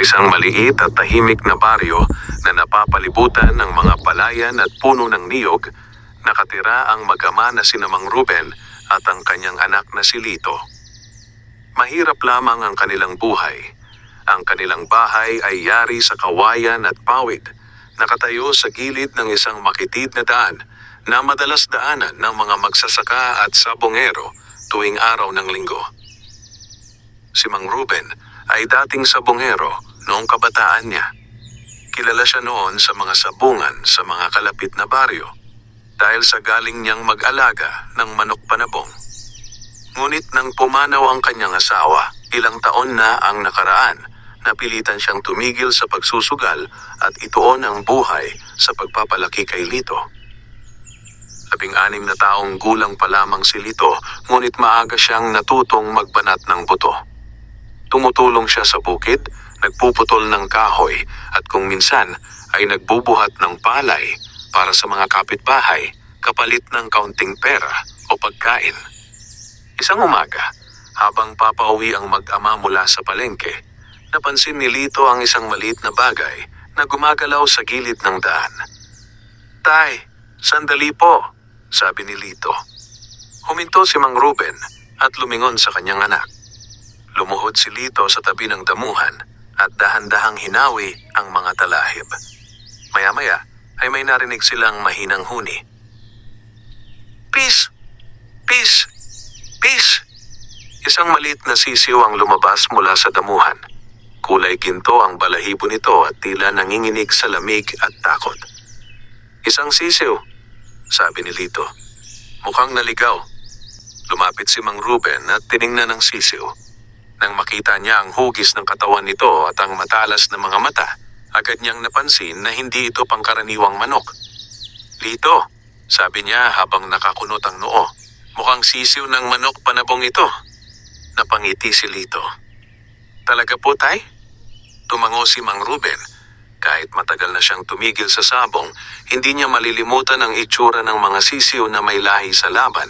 isang maliit at tahimik na baryo na napapalibutan ng mga palayan at puno ng niyog, nakatira ang mag-ama na sina Mang Ruben at ang kanyang anak na si Lito. Mahirap lamang ang kanilang buhay. Ang kanilang bahay ay yari sa kawayan at pawid, nakatayo sa gilid ng isang makitid na daan na madalas daanan ng mga magsasaka at sabongero tuwing araw ng linggo. Si Mang Ruben ay dating sabongero noong kabataan niya. Kilala siya noon sa mga sabungan sa mga kalapit na baryo dahil sa galing niyang mag-alaga ng manok panabong. Ngunit nang pumanaw ang kanyang asawa, ilang taon na ang nakaraan, napilitan siyang tumigil sa pagsusugal at ituon ang buhay sa pagpapalaki kay Lito. 16 na taong gulang pa lamang si Lito, ngunit maaga siyang natutong magbanat ng buto. Tumutulong siya sa bukid, nagpuputol ng kahoy at kung minsan ay nagbubuhat ng palay para sa mga kapitbahay kapalit ng kaunting pera o pagkain. Isang umaga, habang papauwi ang mag-ama mula sa palengke, napansin ni Lito ang isang maliit na bagay na gumagalaw sa gilid ng daan. "Tay, sandali po," sabi ni Lito. Huminto si Mang Ruben at lumingon sa kanyang anak. Lumuhod si Lito sa tabi ng damuhan at dahan-dahang hinawi ang mga talahib. Maya-maya ay may narinig silang mahinang huni. "Peace! Peace! Peace!" Isang maliit na sisiw ang lumabas mula sa damuhan. Kulay ginto ang balahibo nito at tila nanginginig sa lamig at takot. "Isang sisiw," sabi ni Lito. "Mukhang naligaw." Lumapit si Mang Ruben at tiningnan ng sisiw. Nang makita niya ang hugis ng katawan nito at ang matalas na mga mata, agad niyang napansin na hindi ito pangkaraniwang manok. "Lito," sabi niya habang nakakunot ang noo, "mukhang sisiw ng manok panabong ito." Napangiti si Lito. "Talaga po, tay?" Tumango si Mang Ruben. Kahit matagal na siyang tumigil sa sabong, hindi niya malilimutan ang itsura ng mga sisiw na may lahi sa laban.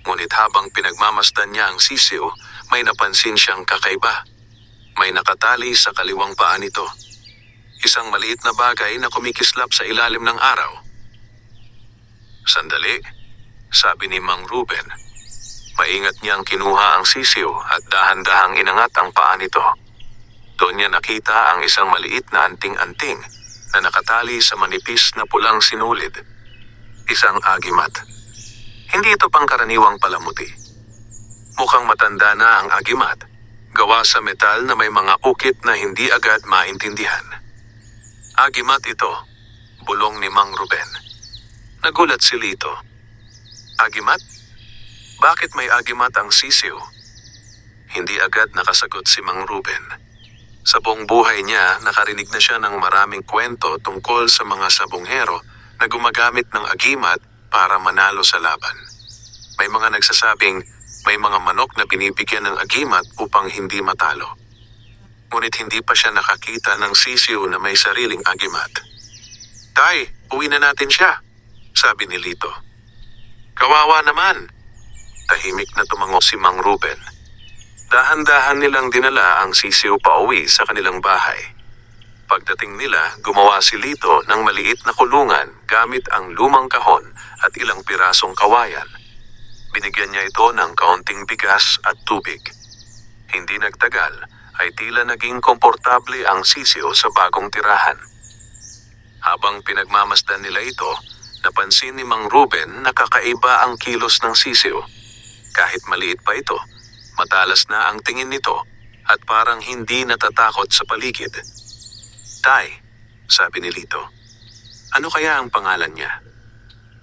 Ngunit habang pinagmamasdan niya ang sisiw, may napansin siyang kakaiba. May nakatali sa kaliwang paa nito. Isang maliit na bagay na kumikislap sa ilalim ng araw. "Sandali," sabi ni Mang Ruben. Maingat niyang kinuha ang sisiw at dahan-dahang inangat ang paa nito. Doon niya nakita ang isang maliit na anting-anting na nakatali sa manipis na pulang sinulid. Isang agimat. Hindi ito pangkaraniwang palamuti. Mukhang matanda na ang agimat, gawa sa metal na may mga ukit na hindi agad maintindihan. "Agimat ito," bulong ni Mang Ruben. Nagulat si Lito. "Agimat? Bakit may agimat ang sisiw?" Hindi agad nakasagot si Mang Ruben. Sa buong buhay niya, nakarinig na siya ng maraming kwento tungkol sa mga sabonghero na gumagamit ng agimat para manalo sa laban. May mga nagsasabing may mga manok na binibigyan ng agimat upang hindi matalo. Ngunit hindi pa siya nakakita ng sisiw na may sariling agimat. "Tay, uwi na natin siya," sabi ni Lito. "Kawawa naman." Tahimik na tumango si Mang Ruben. Dahan-dahan nilang dinala ang sisiw pauwi sa kanilang bahay. Pagdating nila, gumawa si Lito ng maliit na kulungan gamit ang lumang kahon at ilang pirasong kawayan. Binigyan niya ito ng kaunting bigas at tubig. Hindi nagtagal ay tila naging komportable ang sisiw sa bagong tirahan. Habang pinagmamasdan nila ito, napansin ni Mang Ruben na kakaiba ang kilos ng sisiw. Kahit maliit pa ito, matalas na ang tingin nito at parang hindi natatakot sa paligid. "Tay," sabi ni Lito. "Ano kaya ang pangalan niya?"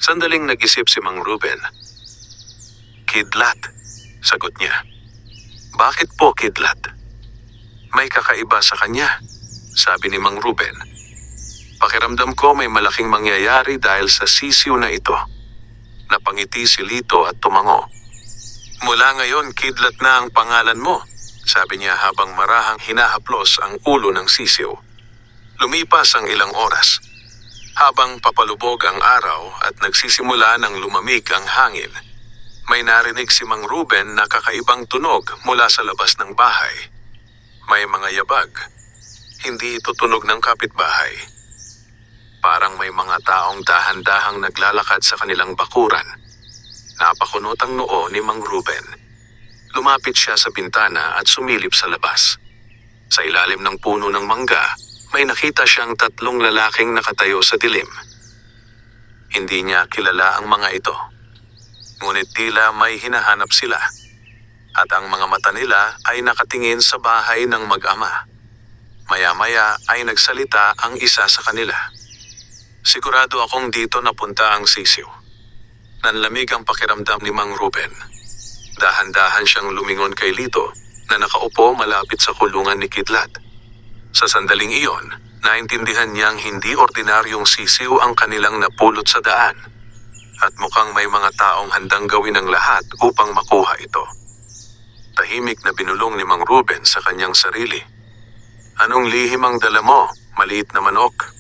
Sandaling nag-isip si Mang Ruben. "Kidlat," sagot niya. "Bakit po Kidlat?" "May kakaiba sa kanya," sabi ni Mang Ruben. "Pakiramdam ko may malaking mangyayari dahil sa sisiw na ito." Napangiti si Lito at tumango. "Mula ngayon, Kidlat na ang pangalan mo," sabi niya habang marahang hinahaplos ang ulo ng sisiw. Lumipas ang ilang oras. Habang papalubog ang araw at nagsisimula ng lumamig ang hangin, may narinig si Mang Ruben na kakaibang tunog mula sa labas ng bahay. May mga yabag, Hindi ito tunog ng kapitbahay. Parang may mga taong dahan-dahang naglalakad sa kanilang bakuran. Napakunot ang noo ni Mang Ruben. Lumapit siya sa bintana at sumilip sa labas. Sa ilalim ng puno ng mangga, may nakita siyang 3 lalaking nakatayo sa dilim. Hindi niya kilala ang mga ito. Ngunit tila may hinahanap sila. At ang mga mata nila ay nakatingin sa bahay ng mag-ama. Maya-maya ay nagsalita ang isa sa kanila. Sigurado akong dito napunta ang sisiw. Nanlamig ang pakiramdam ni Mang Ruben. Dahan-dahan siyang lumingon kay Lito na nakaupo malapit sa kulungan ni Kidlat. Sa sandaling iyon, naintindihan niyang hindi ordinaryong sisiw ang kanilang napulot sa daan. At mukhang may mga taong handang gawin ang lahat upang makuha ito. Tahimik na binulong ni Mang Ruben sa kanyang sarili. Anong lihim ang dala mo, maliit na manok?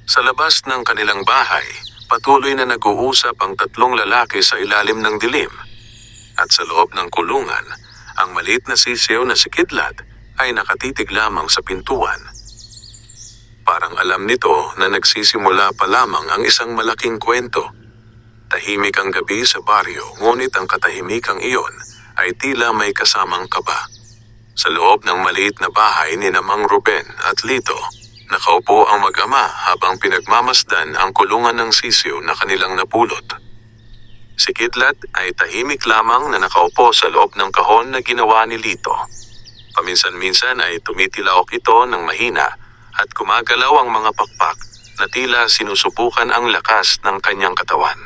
Sa labas ng kanilang bahay, patuloy na nag-uusap ang 3 lalaki sa ilalim ng dilim. At sa loob ng kulungan, ang maliit na sisiw na si Kidlat ay nakatitig lamang sa pintuan. Parang alam nito na nagsisimula pa lamang ang isang malaking kwento. Tahimik ang gabi sa baryo, ngunit ang katahimikang iyon ay tila may kasamang kaba. Sa loob ng maliit na bahay ni Mang Ruben at Lito, nakaupo ang mag-ama habang pinagmamasdan ang kulungan ng sisiw na kanilang napulot. Si Kidlat ay tahimik lamang na nakaupo sa loob ng kahon na ginawa ni Lito. Paminsan-minsan ay tumitilaok ito ng mahina at gumagalaw ang mga pakpak na tila sinusubukan ang lakas ng kanyang katawan.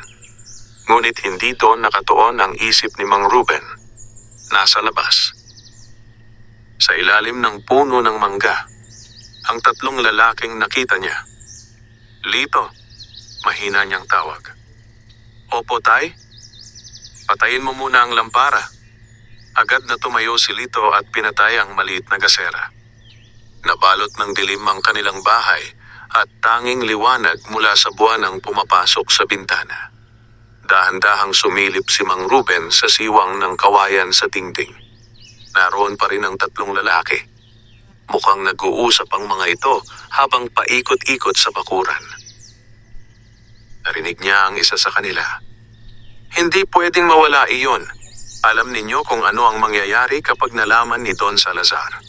Ngunit hindi doon nakatuon ang isip ni Mang Ruben. Nasa labas. Sa ilalim ng puno ng mangga, ang 3 lalaking nakita niya. Lito, mahina niyang tawag. Opo, tay. Patayin mo muna ang lampara. Agad na tumayo si Lito at pinatay ang maliit na gasera. Nabalot ng dilim ang kanilang bahay at tanging liwanag mula sa buwan ang pumapasok sa bintana. Dahan-dahang sumilip si Mang Ruben sa siwang ng kawayan sa dingding. Naroon pa rin ang 3 lalaki. Mukhang nag-uusap ang mga ito habang paikot-ikot sa bakuran. Narinig niya ang isa sa kanila. Hindi pwedeng mawala iyon. Alam ninyo kung ano ang mangyayari kapag nalaman ni Don Salazar.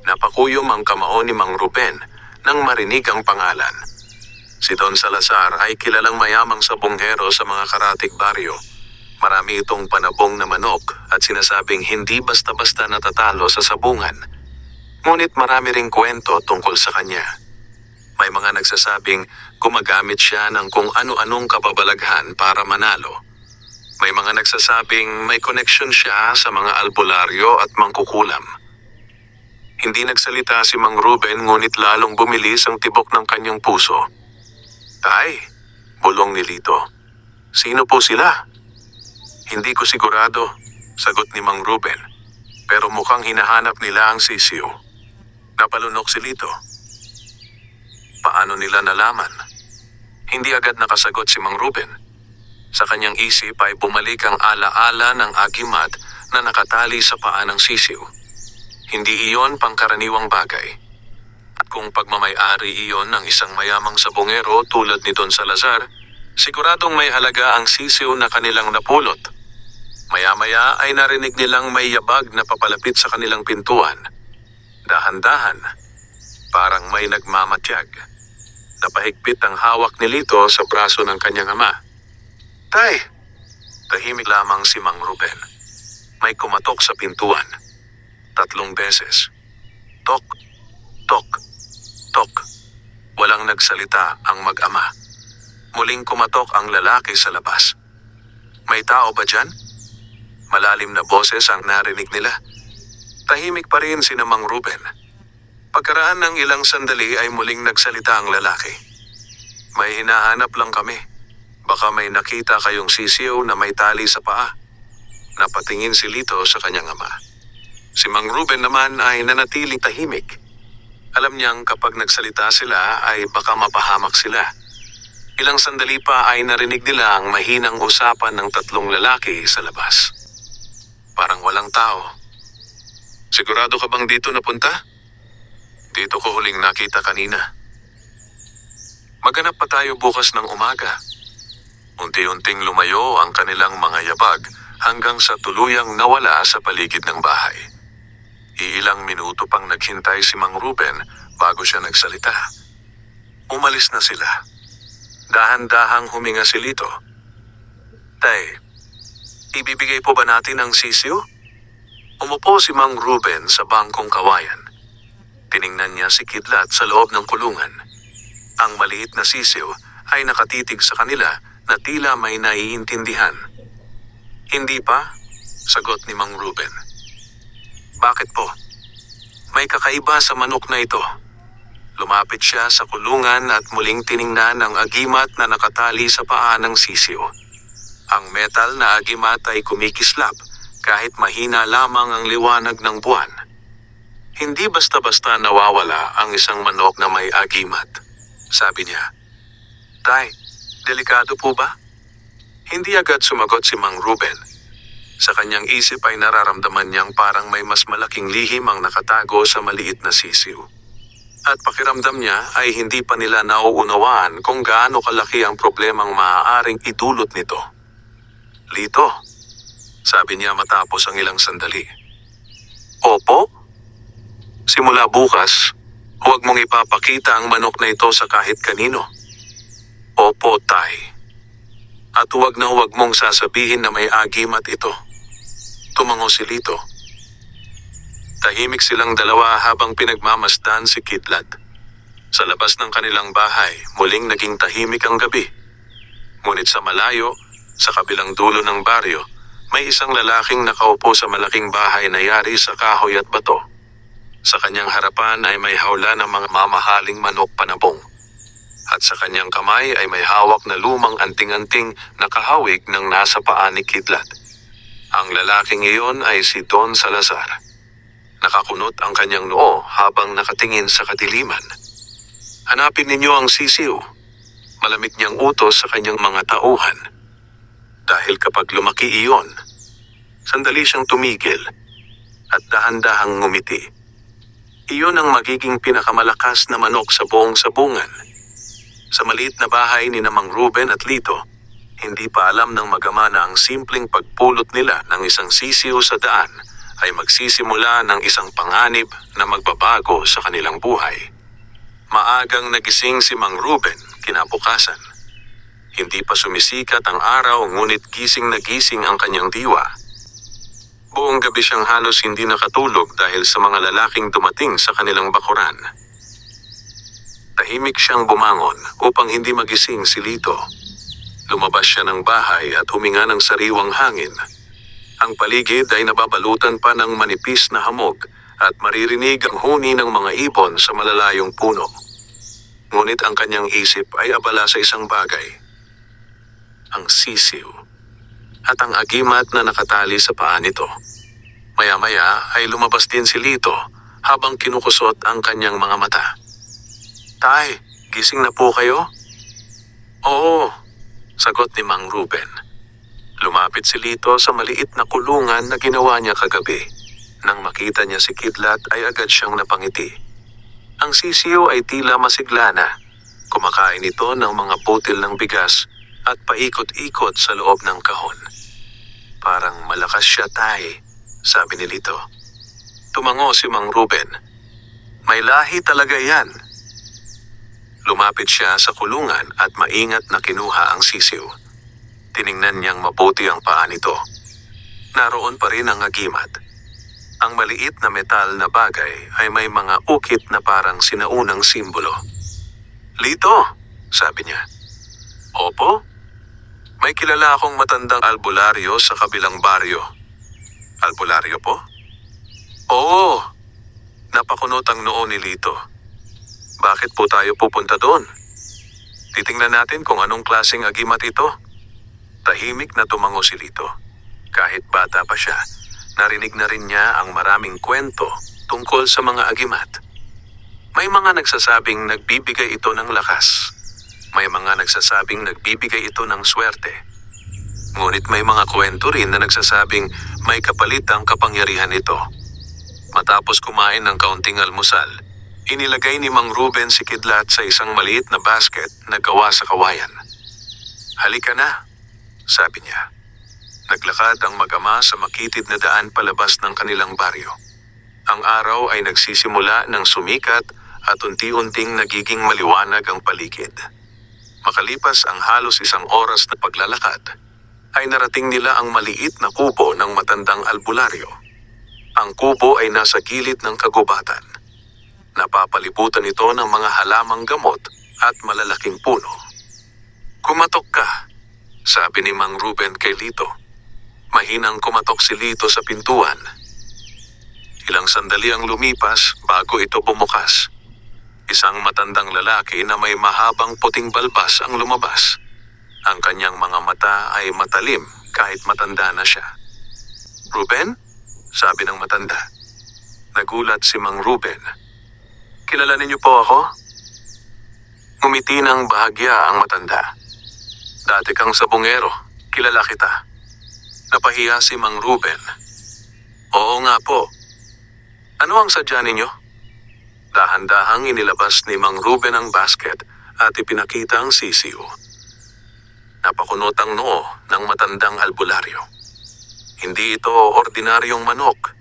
Napakuyom ang kamao ni Mang Ruben nang marinig ang pangalan. Si Don Salazar ay kilalang mayamang sabonghero sa mga karatig baryo. Marami itong panabong na manok at sinasabing hindi basta-basta natatalo sa sabungan. Ngunit marami ring kwento tungkol sa kanya. May mga nagsasabing gumagamit siya ng kung ano-anong kababalaghan para manalo. May mga nagsasabing may koneksyon siya sa mga albularyo at mangkukulam. Hindi nagsalita si Mang Ruben ngunit lalong bumilis ang tibok ng kanyang puso. Tay, bulong ni Lito. Sino po sila? Hindi ko sigurado, sagot ni Mang Ruben. Pero mukhang hinahanap nila ang sisiw. Napalunok si Lito. Paano nila nalaman? Hindi agad nakasagot si Mang Ruben. Sa kanyang isip ay bumalik ang alaala ng agimat na nakatali sa paa ng sisiw. Hindi iyon pangkaraniwang bagay. At kung pagmamay-ari iyon ng isang mayamang sabongero tulad ni Don Salazar, siguradong may halaga ang sisiw na kanilang napulot. Maya-maya ay narinig nilang may yabag na papalapit sa kanilang pintuan. Dahan-dahan, parang may nagmamatyag. Napahigpit ang hawak ni Lito sa braso ng kanyang ama. Tay! Tahimik lamang si Mang Ruben. May kumatok sa pintuan. 3 beses. Tok, tok, tok. Walang nagsalita ang mag-ama. Muling kumatok ang lalaki sa labas. May tao ba dyan? Malalim na boses ang narinig nila. Tahimik pa rin si Mang Ruben. Pagkaraan ng ilang sandali ay muling nagsalita ang lalaki. May hinahanap lang kami. Baka may nakita kayong sisiw na may tali sa paa. Napatingin si Lito sa kanyang ama. Si Mang Ruben naman ay nanatiling tahimik. Alam niyang kapag nagsalita sila ay baka mapahamak sila. Ilang sandali pa ay narinig nila ang mahinang usapan ng 3 lalaki sa labas. Parang walang tao. Sigurado ka bang dito napunta? Dito ko huling nakita kanina. Maganap pa tayo bukas ng umaga. Unti-unting lumayo ang kanilang mga yabag hanggang sa tuluyang nawala sa paligid ng bahay. Iilang minuto pang naghintay si Mang Ruben bago siya nagsalita. Umalis na sila. Dahan-dahang huminga si Lito. Tay, ibibigay po ba natin ang sisiw? Umupo si Mang Ruben sa bangkong kawayan. Tiningnan niya si Kidlat sa loob ng kulungan. Ang maliit na sisiw ay nakatitig sa kanila na tila may naiintindihan. Hindi pa, sagot ni Mang Ruben. Bakit po? May kakaiba sa manok na ito. Lumapit siya sa kulungan at muling tiningnan ang agimat na nakatali sa paa ng sisiw. Ang metal na agimat ay kumikislap kahit mahina lamang ang liwanag ng buwan. Hindi basta-basta nawawala ang isang manok na may agimat, sabi niya. Tay, delikado po ba? Hindi agad sumagot si Mang Ruben. Sa kanyang isip ay nararamdaman niyang parang may mas malaking lihim ang nakatago sa maliit na sisiw. At pakiramdam niya ay hindi pa nila nauunawaan kung gaano kalaki ang problemang maaaring idulot nito. Lito, sabi niya matapos ang ilang sandali. Opo? Simula bukas, huwag mong ipapakita ang manok na ito sa kahit kanino. Opo, Tay. At huwag na huwag mong sasabihin na may agimat ito. Tumango si Lito. Tahimik silang dalawa habang pinagmamasdan si Kidlat. Sa labas ng kanilang bahay, muling naging tahimik ang gabi. Ngunit sa malayo, sa kabilang dulo ng baryo, may isang lalaking nakaupo sa malaking bahay na yari sa kahoy at bato. Sa kanyang harapan ay may hawla ng mga mamahaling manok panabong. At sa kanyang kamay ay may hawak na lumang anting-anting na kahawig ng nasa paa ni Kidlat. Ang lalaking iyon ay si Don Salazar. Nakakunot ang kanyang noo habang nakatingin sa kadiliman. Hanapin ninyo ang sisiw. Malamig niyang utos sa kanyang mga tauhan. Dahil kapag lumaki iyon, sandali siyang tumigil at dahan-dahang ngumiti. Iyon ang magiging pinakamalakas na manok sa buong sabungan. Sa maliit na bahay ni Mang Ruben at Lito, hindi pa alam ng mag-ama na ang simpleng pagpulot nila ng isang sisiw sa daan ay magsisimula ng isang panganib na magbabago sa kanilang buhay. Maagang nagising si Mang Ruben kinabukasan. Hindi pa sumisikat ang araw ngunit gising na gising ang kanyang diwa. Buong gabi siyang halos hindi nakatulog dahil sa mga lalaking dumating sa kanilang bakuran. Tahimik siyang bumangon upang hindi magising si Lito. Lumabas siya ng bahay at huminga ng sariwang hangin. Ang paligid ay nababalutan pa ng manipis na hamog at maririnig ang huni ng mga ibon sa malalayong puno. Ngunit ang kanyang isip ay abala sa isang bagay. Ang sisiw at ang agimat na nakatali sa paa nito. Maya-maya ay lumabas din si Lito habang kinukusot ang kanyang mga mata. Tay, gising na po kayo? Oo, sagot ni Mang Ruben. Lumapit si Lito sa maliit na kulungan na ginawa niya kagabi. Nang makita niya si Kidlat ay agad siyang napangiti. Ang sisiw ay tila masigla na. Kumakain ito ng mga butil ng bigas at paikot-ikot sa loob ng kahon. Parang malakas siya, Tay, sabi ni Lito. Tumango si Mang Ruben. May lahi talaga yan. Lumapit siya sa kulungan at maingat na kinuha ang sisiw. Tiningnan niyang mabuti ang paa nito. Naroon pa rin ang agimat. Ang maliit na metal na bagay ay may mga ukit na parang sinaunang simbolo. Lito, sabi niya. Opo? May kilala akong matandang albularyo sa kabilang baryo. Albularyo po? Oo. Napakunot ang noo ni Lito. Bakit po tayo pupunta doon? Titingnan natin kung anong klaseng agimat ito. Tahimik na tumango si Lito. Kahit bata pa siya, narinig na rin niya ang maraming kwento tungkol sa mga agimat. May mga nagsasabing nagbibigay ito ng lakas. May mga nagsasabing nagbibigay ito ng swerte. Ngunit may mga kwento rin na nagsasabing may kapalit ang kapangyarihan nito. Matapos kumain ng kaunting almusal, Inilagay ni Mang Ruben si Kidlat sa isang maliit na basket na gawa sa kawayan. "Halika na," sabi niya. Naglakad ang mag-ama sa makitid na daan palabas ng kanilang baryo. Ang araw ay nagsisimula ng sumikat at unti-unting nagiging maliwanag ang paligid. Makalipas ang halos isang oras na paglalakad, ay narating nila ang maliit na kubo ng matandang albularyo. Ang kubo ay nasa gilid ng kagubatan. Napapalibutan ito ng mga halamang gamot at malalaking puno. "Kumatok ka," sabi ni Mang Ruben kay Lito. Mahinang kumatok si Lito sa pintuan. Ilang sandali ang lumipas bago ito bumukas. Isang matandang lalaki na may mahabang puting balbas ang lumabas. Ang kanyang mga mata ay matalim kahit matanda na siya. "Ruben?" sabi ng matanda. Nagulat si Mang Ruben. "Kilala ninyo po ako?" Ngumiti ng bahagya ang matanda. "Dati kang sabungero, kilala kita." Napahiya si Mang Ruben. "Oo nga po. Ano ang sadya ninyo?" Dahan-dahang inilabas ni Mang Ruben ang basket at ipinakita ang sisiw. Napakunot ang noo ng matandang albularyo. "Hindi ito ordinaryong manok."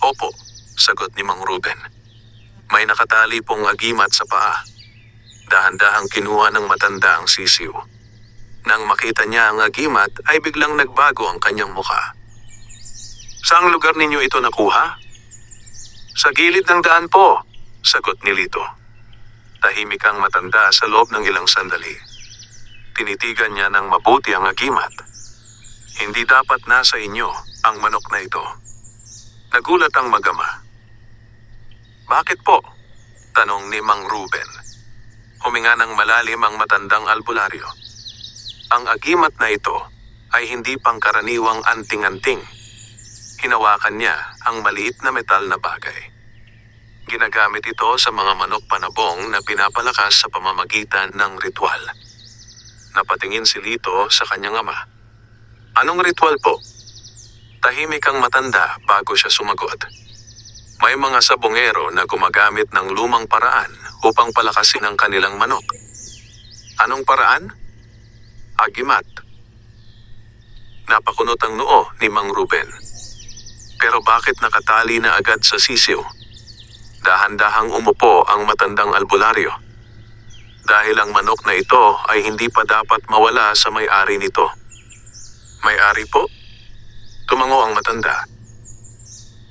"Opo," sagot ni Mang Ruben. "May nakatali pong agimat sa paa." Dahan-dahang kinuha ng matanda ang sisiw. Nang makita niya ang agimat ay biglang nagbago ang kanyang mukha. "Saang lugar ninyo ito nakuha?" "Sa gilid ng daan po," sagot ni Lito. Tahimik ang matanda sa loob ng ilang sandali. Tinitigan niya ng mabuti ang agimat. "Hindi dapat nasa inyo ang manok na ito." Nagulat ang mag-ama. "Bakit po?" tanong ni Mang Ruben. Huminga ng malalim ang matandang albularyo. Ang agimat na ito ay hindi pangkaraniwang anting-anting. Hinawakan niya ang maliit na metal na bagay. Ginagamit ito sa mga manok panabong na pinapalakas sa pamamagitan ng ritual. Napatingin si Lito sa kanyang ama. "Anong ritual po?" Tahimik ang matanda bago siya sumagot. "May mga sabongero na gumagamit ng lumang paraan upang palakasin ang kanilang manok." "Anong paraan?" "Agimat." Napakunot ang noo ni Mang Ruben. Pero bakit nakatali na agad sa sisiw? Dahan-dahang umupo ang matandang albularyo. Dahil ang manok na ito ay hindi pa dapat mawala sa may-ari nito. "May-ari po?" Tumango ang matanda.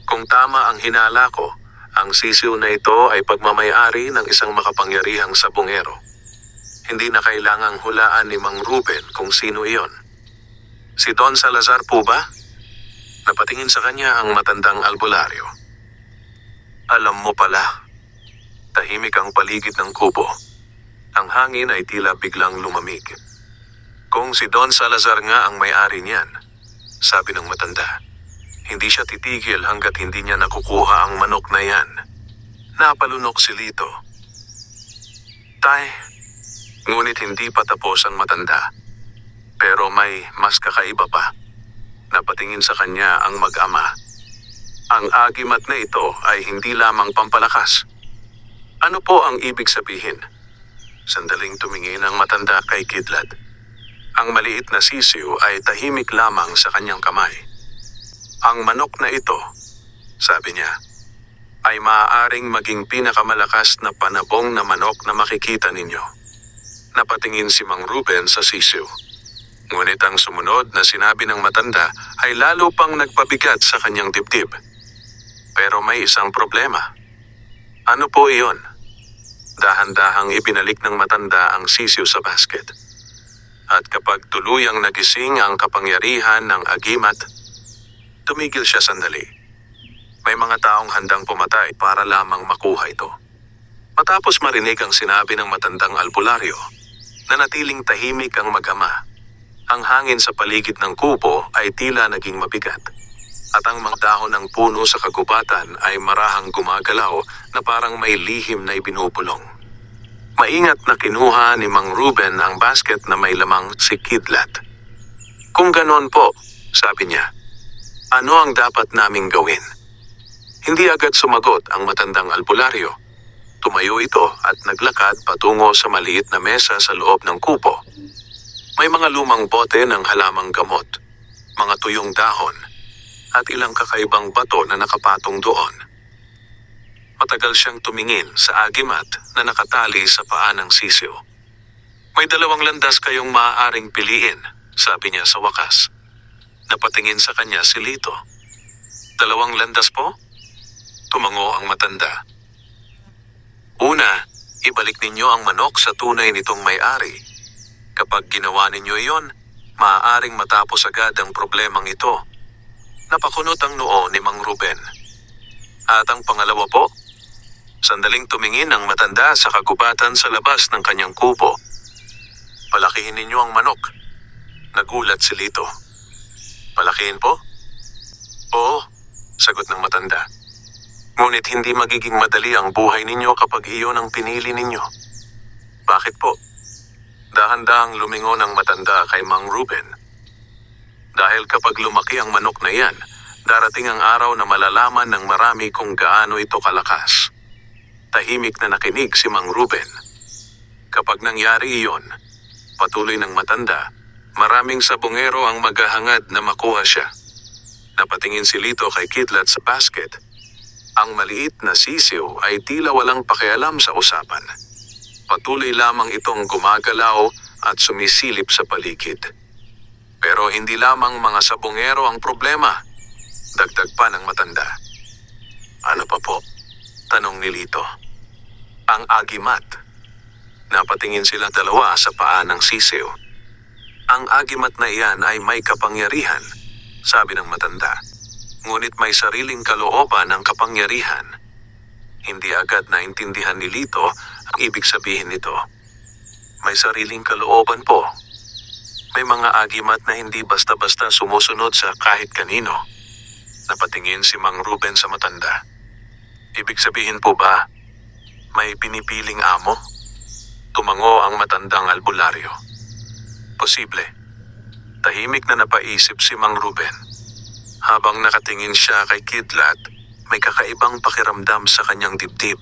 "Kung tama ang hinala ko, ang sisiw na ito ay pagmamay-ari ng isang makapangyarihang sabongero. Hindi na kailangang hulaan ni Mang Ruben kung sino iyon." "Si Don Salazar po ba?" Napatingin sa kanya ang matandang albularyo. "Alam mo pala." Tahimik ang paligid ng kubo. Ang hangin ay tila biglang lumamig. "Kung si Don Salazar nga ang may-ari niyan," sabi ng matanda, "hindi siya titigil hanggat hindi niya nakukuha ang manok na yan." Napalunok si Lito. "Tay," ngunit hindi pa tapos ang matanda. Pero may mas kakaiba pa. Napatingin sa kanya ang mag-ama. "Ang agimat na ito ay hindi lamang pampalakas." "Ano po ang ibig sabihin?" Sandaling tumingin ang matanda kay Kidlat. Ang maliit na sisiw ay tahimik lamang sa kanyang kamay. "Ang manok na ito," sabi niya, "ay maaaring maging pinakamalakas na panabong na manok na makikita ninyo." Napatingin si Mang Ruben sa sisiw. Ngunit ang sumunod na sinabi ng matanda ay lalo pang nagpabigat sa kanyang dibdib. Pero may isang problema. "Ano po iyon?" Dahan-dahang ibinalik ng matanda ang sisiw sa basket. At kapag tuluyang nagising ang kapangyarihan ng agimat, tumigil siya sandali. May mga taong handang pumatay para lamang makuha ito. Matapos marinig ang sinabi ng matandang albularyo, nanatiling tahimik ang mag-ama. Ang hangin sa paligid ng kubo ay tila naging mabigat. At ang mga dahon ng puno sa kagubatan ay marahang gumagalaw na parang may lihim na ibinubulong. Maingat na kinuha ni Mang Ruben ang basket na may lamang si Kidlat. "Kung ganon po," sabi niya, "ano ang dapat naming gawin?" Hindi agad sumagot ang matandang albularyo. Tumayo ito at naglakad patungo sa maliit na mesa sa loob ng kubo. May mga lumang bote ng halamang gamot, mga tuyong dahon, at ilang kakaibang bato na nakapatong doon. Matagal siyang tumingin sa agimat na nakatali sa paa ng sisiw. May 2 landas kayong maaaring piliin, sabi niya sa wakas. Napatingin sa kanya si Lito. 2 landas po? Tumango ang matanda. Una, ibalik ninyo ang manok sa tunay nitong may-ari. Kapag ginawa ninyo iyon, maaaring matapos agad ang problemang ito. Napakunot ang noo ni Mang Ruben. At ang pangalawa po, sandaling tumingin ang matanda sa kagubatan sa labas ng kanyang kubo. Palakihin ninyo ang manok. Nagulat si Lito. Palakihin po? Oo, sagot ng matanda. Ngunit hindi magiging madali ang buhay ninyo kapag iyon ang pinili ninyo. Bakit po? Dahan-dahang lumingon ang matanda kay Mang Ruben. Dahil kapag lumaki ang manok na iyan, darating ang araw na malalaman ng marami kung gaano ito kalakas. Tahimik na nakinig si Mang Ruben. Kapag nangyari iyon, patuloy ng matanda, maraming sabongero ang maghahangad na makuha siya. Napatingin si Lito kay Kidlat sa basket. Ang maliit na sisiw ay tila walang pakialam sa usapan. Patuloy lamang itong gumagalaw at sumisilip sa paligid. Pero hindi lamang mga sabongero ang problema. Dagdag pa ng matanda. Ano pa po? Tanong ni Lito. Ang agimat. Napatingin sila dalawa sa paa ng sisiw. Ang agimat na iyan ay may kapangyarihan, sabi ng matanda. Ngunit may sariling kalooban ng kapangyarihan. Hindi agad naintindihan ni Lito ang ibig sabihin nito. May sariling kalooban po. May mga agimat na hindi basta-basta sumusunod sa kahit kanino. Napatingin si Mang Ruben sa matanda. Ibig sabihin po ba, may pinipiling amo? Tumango ang matandang albularyo. Posible. Tahimik na napaisip si Mang Ruben. Habang nakatingin siya kay Kidlat, may kakaibang pakiramdam sa kanyang dibdib.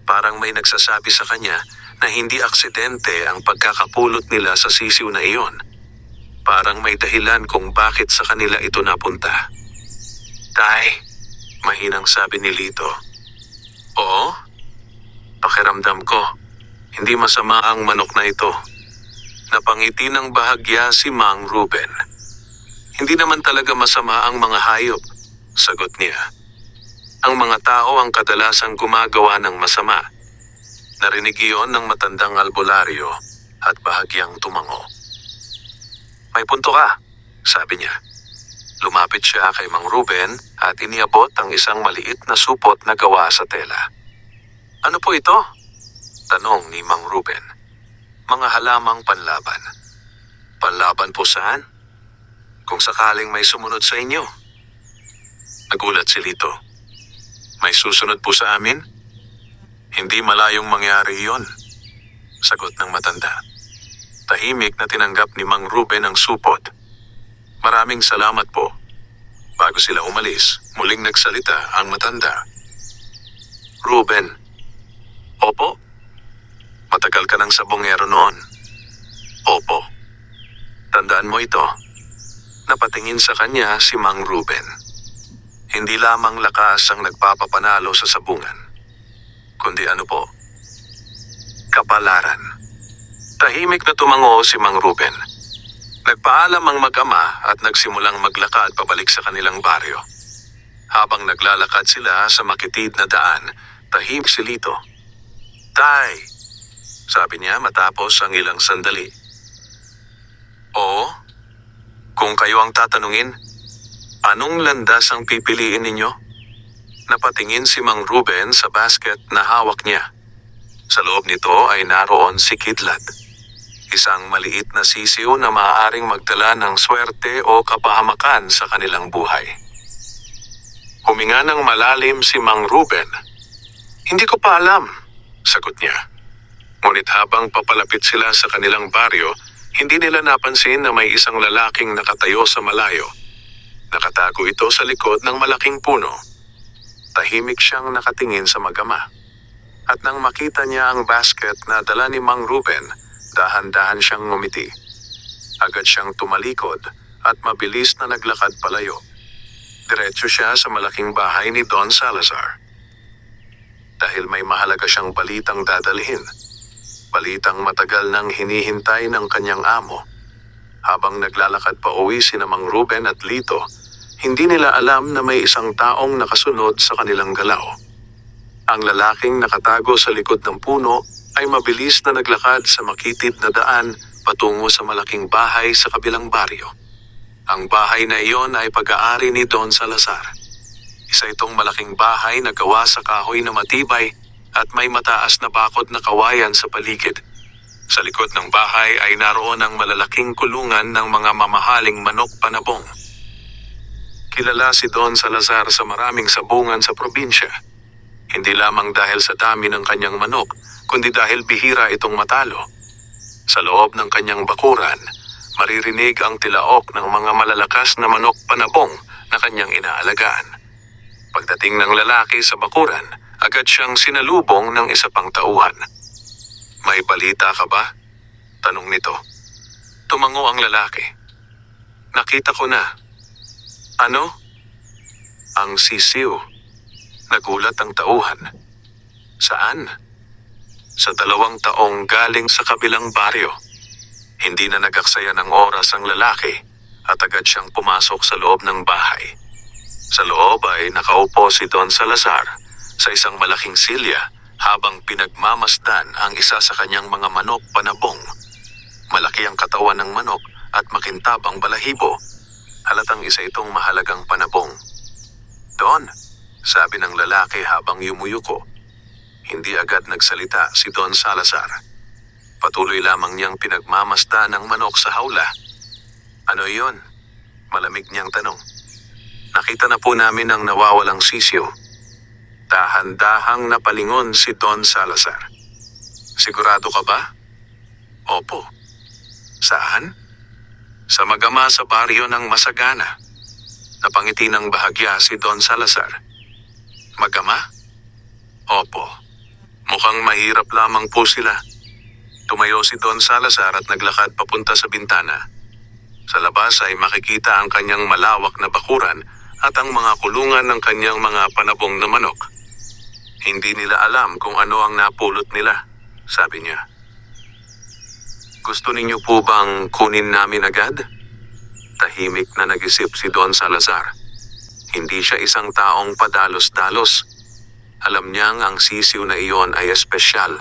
Parang may nagsasabi sa kanya na hindi aksidente ang pagkakapulot nila sa sisiw na iyon. Parang may dahilan kung bakit sa kanila ito napunta. Tay, mahinang sabi ni Lito. Oo, pakiramdam ko, hindi masama ang manok na ito. Napangiti ng bahagya si Mang Ruben. Hindi naman talaga masama ang mga hayop, sagot niya. Ang mga tao ang kadalasang gumagawa ng masama. Narinig iyon ng matandang albularyo at bahagyang tumango. May punto ka, sabi niya. Lumapit siya kay Mang Ruben at iniabot ang isang maliit na supot na gawa sa tela. Ano po ito? Tanong ni Mang Ruben. Mga halamang panlaban. Panlaban po saan? Kung sakaling may sumunod sa inyo. Nagulat si Lito. May susunod po sa amin? Hindi malayong mangyari iyon, sagot ng matanda. Tahimik na tinanggap ni Mang Ruben ang supot. Maraming salamat po. Bago sila umalis, muling nagsalita ang matanda. Ruben. Opo? Matagal ka ng sabongero noon. Opo. Tandaan mo ito. Napatingin sa kanya si Mang Ruben. Hindi lamang lakas ang nagpapapanalo sa sabungan, kundi ano po? Kapalaran. Tahimik na tumango si Mang Ruben. Nagpaalam ang mag-ama at nagsimulang maglakad pabalik sa kanilang baryo. Habang naglalakad sila sa makitid na daan, tahimik si Lito. Tay, sabi niya matapos ang ilang sandali. Oo? Kung kayo ang tatanungin, anong landas ang pipiliin ninyo? Napatingin si Mang Ruben sa basket na hawak niya. Sa loob nito ay naroon si Kidlat. Isang maliit na sisiw na maaaring magdala ng swerte o kapahamakan sa kanilang buhay. Huminga ng malalim si Mang Ruben. Hindi ko pa alam, sagot niya. Ngunit habang papalapit sila sa kanilang baryo, hindi nila napansin na may isang lalaking nakatayo sa malayo. Nakatago ito sa likod ng malaking puno. Tahimik siyang nakatingin sa mag-ama. At nang makita niya ang basket na dala ni Mang Ruben, dahan-dahan siyang ngumiti. Agad siyang tumalikod at mabilis na naglakad palayo. Diretso siya sa malaking bahay ni Don Salazar. Dahil may mahalaga siyang balitang dadalhin. Balitang matagal nang hinihintay ng kanyang amo. Habang naglalakad pa uwi sina Mang Ruben at Lito, hindi nila alam na may isang taong nakasunod sa kanilang galaw. Ang lalaking nakatago sa likod ng puno ay mabilis na naglakad sa makitid na daan patungo sa malaking bahay sa kabilang baryo. Ang bahay na iyon ay pag-aari ni Don Salazar. Isa itong malaking bahay na gawa sa kahoy na matibay at may mataas na bakod na kawayan sa paligid. Sa likod ng bahay ay naroon ang malalaking kulungan ng mga mamahaling manok panabong. Kilala si Don Salazar sa maraming sabungan sa probinsya. Hindi lamang dahil sa dami ng kanyang manok, kundi dahil bihira itong matalo. Sa loob ng kanyang bakuran, maririnig ang tilaok ng mga malalakas na manok panabong na kanyang inaalagaan. Pagdating ng lalaki sa bakuran, agad siyang sinalubong ng isa pang tauhan. "May balita ka ba?" tanong nito. Tumango ang lalaki. "Nakita ko na." "Ano?" "Ang sisiw." Nagulat ang tauhan. "Saan?" "Sa 2 taong galing sa kabilang baryo." Hindi na nagaksaya ng oras ang lalaki at agad siyang pumasok sa loob ng bahay. Sa loob ay nakaupo si Don Salazar sa isang malaking silya habang pinagmamasdan ang isa sa kanyang mga manok panabong. Malaki ang katawan ng manok at makintab ang balahibo. Halatang isa itong mahalagang panabong. "Don," sabi ng lalaki habang yumuyuko. Hindi agad nagsalita si Don Salazar. Patuloy lamang niyang pinagmamasdan ang manok sa hawla. "Ano iyon?" malamig niyang tanong. "Nakita na po namin ang nawawalang sisiw." Dahan-dahang napalingon si Don Salazar. "Sigurado ka ba?" "Opo." "Saan?" "Sa magama sa baryo ng Masagana." Napangiti ng bahagya si Don Salazar. "Magama?" "Opo. Mukhang mahirap lamang po sila." Tumayo si Don Salazar at naglakad papunta sa bintana. Sa labas ay makikita ang kanyang malawak na bakuran at ang mga kulungan ng kanyang mga panabong na manok. "Hindi nila alam kung ano ang napulot nila," sabi niya. "Gusto ninyo po bang kunin namin agad?" Tahimik na nag-isip si Don Salazar. Hindi siya isang taong padalos-dalos. Alam niyang ang sisiw na iyon ay espesyal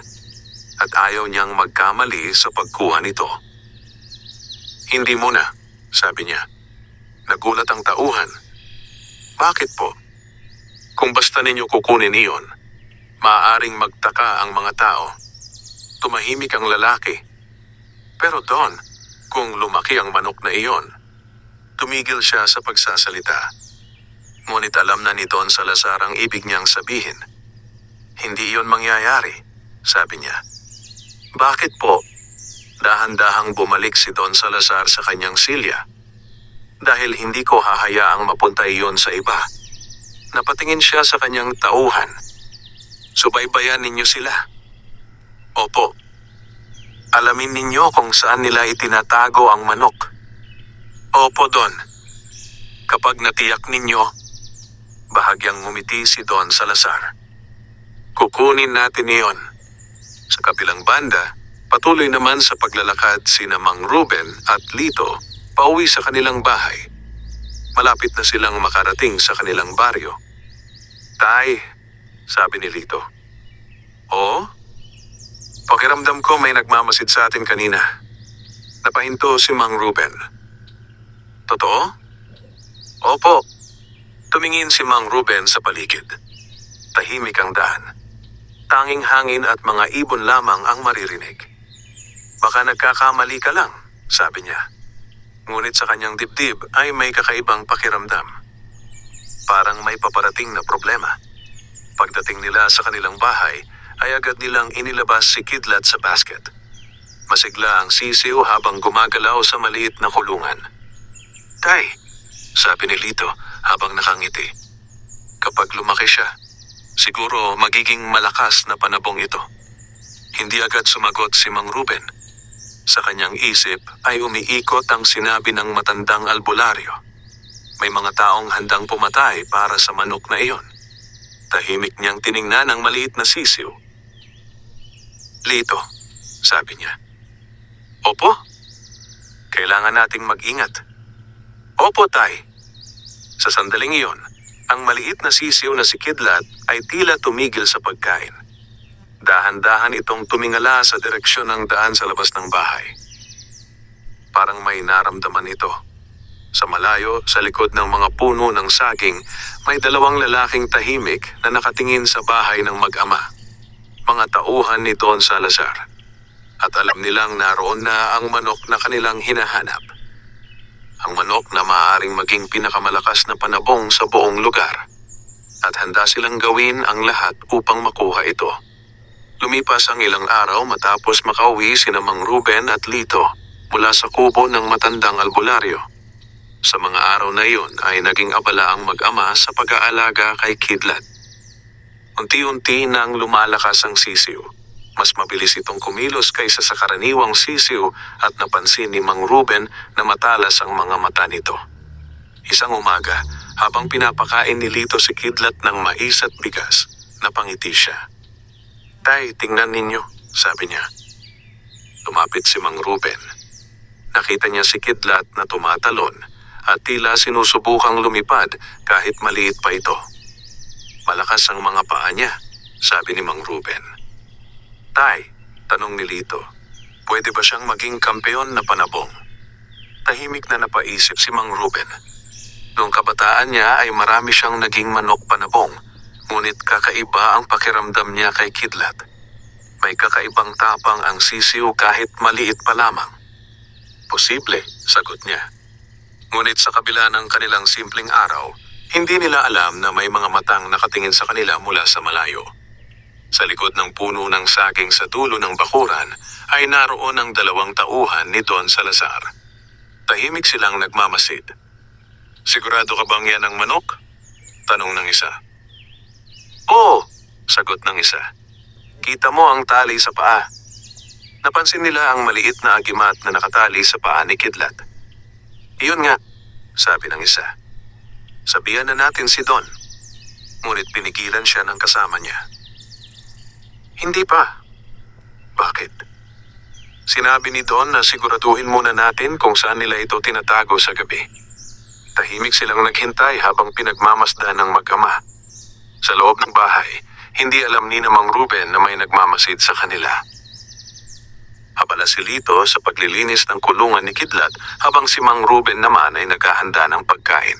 at ayaw niyang magkamali sa pagkuha nito. "Hindi muna," sabi niya. Nagulat ang tauhan. "Bakit po?" "Kung basta ninyo kukunin iyon, maaaring magtaka ang mga tao." Tumahimik ang lalaki. "Pero Don, kung lumaki ang manok na iyon." Tumigil siya sa pagsasalita. Ngunit alam na ni Don Salazar ang ibig niyang sabihin. "Hindi iyon mangyayari," sabi niya. "Bakit po?" Dahan-dahang bumalik si Don Salazar sa kanyang silya. "Dahil hindi ko hahayaang mapunta iyon sa iba." Napatingin siya sa kanyang tauhan. "Subaybayan ninyo sila." "Opo." "Alamin ninyo kung saan nila itinatago ang manok." "Opo, Don." "Kapag natiyak ninyo," bahagyang ngumiti si Don Salazar, "kukunin natin iyon." Sa kabilang banda, patuloy naman sa paglalakad sina Mang Ruben at Lito pauwi sa kanilang bahay. Malapit na silang makarating sa kanilang baryo. "Tay," sabi ni Lito. "Oo?" "Pakiramdam ko may nagmamasid sa atin kanina." Napahinto si Mang Ruben. "Totoo?" "Opo." Tumingin si Mang Ruben sa paligid. Tahimik ang daan. Tanging hangin at mga ibon lamang ang maririnig. "Baka nagkakamali ka lang," sabi niya. Ngunit sa kanyang dibdib ay may kakaibang pakiramdam. Parang may paparating na problema. Pagdating nila sa kanilang bahay, ay agad nilang inilabas si Kidlat sa basket. Masigla ang sisiw habang gumagalaw sa maliit na kulungan. "Tay," sabi ni Lito habang nakangiti. "Kapag lumaki siya, Siguro magiging malakas na panabong ito. Hindi agad sumagot si Mang Ruben. Sa kanyang isip ay umiikot ang sinabi ng matandang albularyo. May mga taong handang pumatay para sa manok na iyon. Tahimik niyang tiningnan ang maliit na sisiw. Lito, sabi niya. Opo? Kailangan nating mag-ingat. Opo, Tay. Sa sandaling iyon, ang maliit na sisiw na si Kidlat ay tila tumigil sa pagkain. Dahan-dahan itong tumingala sa direksyon ng daan sa labas ng bahay. Parang may naramdaman ito. Sa malayo, sa likod ng mga puno ng saging, may dalawang lalaking tahimik na nakatingin sa bahay ng mag-ama. Mga tauhan ni Don Salazar. At alam nilang naroon na ang manok na kanilang hinahanap. Ang manok na maaaring maging pinakamalakas na panabong sa buong lugar. At handa silang gawin ang lahat upang makuha ito. Lumipas ang ilang araw matapos makauwi sina Mang Ruben at Lito mula sa kubo ng matandang albularyo. Sa mga araw na iyon ay naging abala ang mag-ama sa pag-aalaga kay Kidlat. Unti-unti nang lumalakas ang sisiw. Mas mabilis itong kumilos kaysa sa karaniwang sisiw at napansin ni Mang Ruben na matalas ang mga mata nito. Isang umaga, habang pinapakain ni Lito si Kidlat ng mais at bigas, napangiti siya. Tay, tingnan ninyo, sabi niya. Lumapit si Mang Ruben. Nakita niya si Kidlat na tumatalon at tila sinusubukang lumipad kahit maliit pa ito. Malakas ang mga paa niya, sabi ni Mang Ruben. Tay, tanong ni Lito, pwede ba siyang maging kampeon na panabong? Tahimik na napaisip si Mang Ruben. Noong kabataan niya ay marami siyang naging manok panabong, ngunit kakaiba ang pakiramdam niya kay Kidlat. May kakaibang tapang ang sisiw kahit maliit pa lamang. Posible, sagot niya. Ngunit sa kabila ng kanilang simpleng araw, hindi nila alam na may mga matang nakatingin sa kanila mula sa malayo. Sa likod ng puno ng saging sa dulo ng bakuran ay naroon ang dalawang tauhan ni Don Salazar. Tahimik silang nagmamasid. Sigurado ka bang yan ang manok? Tanong ng isa. Oo, sagot ng isa. Kita mo ang tali sa paa. Napansin nila ang maliit na agimat na nakatali sa paa ni Kidlat. Iyon nga, sabi ng isa. Sabihan na natin si Don. Ngunit pinigilan siya ng kasama niya. Hindi pa. Bakit? Sinabi ni Don na siguraduhin muna natin kung saan nila ito tinatago sa gabi. Tahimik silang naghintay habang pinagmamasdan ng mag-ama. Sa loob ng bahay, hindi alam ni Mang Ruben na may nagmamasid sa kanila. Abala si Lito sa paglilinis ng kulungan ni Kidlat habang si Mang Ruben naman ay naghahanda ng pagkain.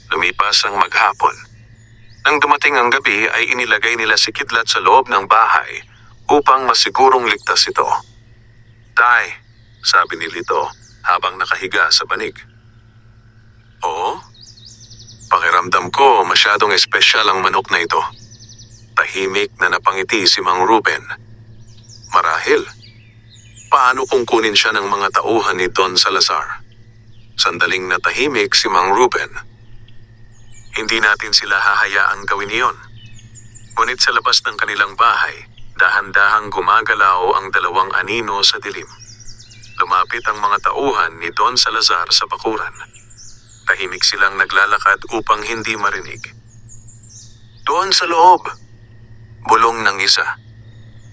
Lumipas ang maghapon. Nang dumating ang gabi ay inilagay nila si Kidlat sa loob ng bahay upang masigurong ligtas ito. Tay, sabi ni Lito habang nakahiga sa banig. Oo? Pakiramdam ko masyadong espesyal ang manok na ito. Tahimik na napangiti si Mang Ruben. Marahil. Paano kung kunin siya ng mga tauhan ni Don Salazar? Sandaling natahimik si Mang Ruben. Hindi natin sila hahayaang gawin iyon. Ngunit sa labas ng kanilang bahay, dahan-dahang gumagalaw ang dalawang anino sa dilim. Lumapit ang mga tauhan ni Don Salazar sa bakuran. Tahimik silang naglalakad upang hindi marinig. Doon sa loob, bulong ng isa.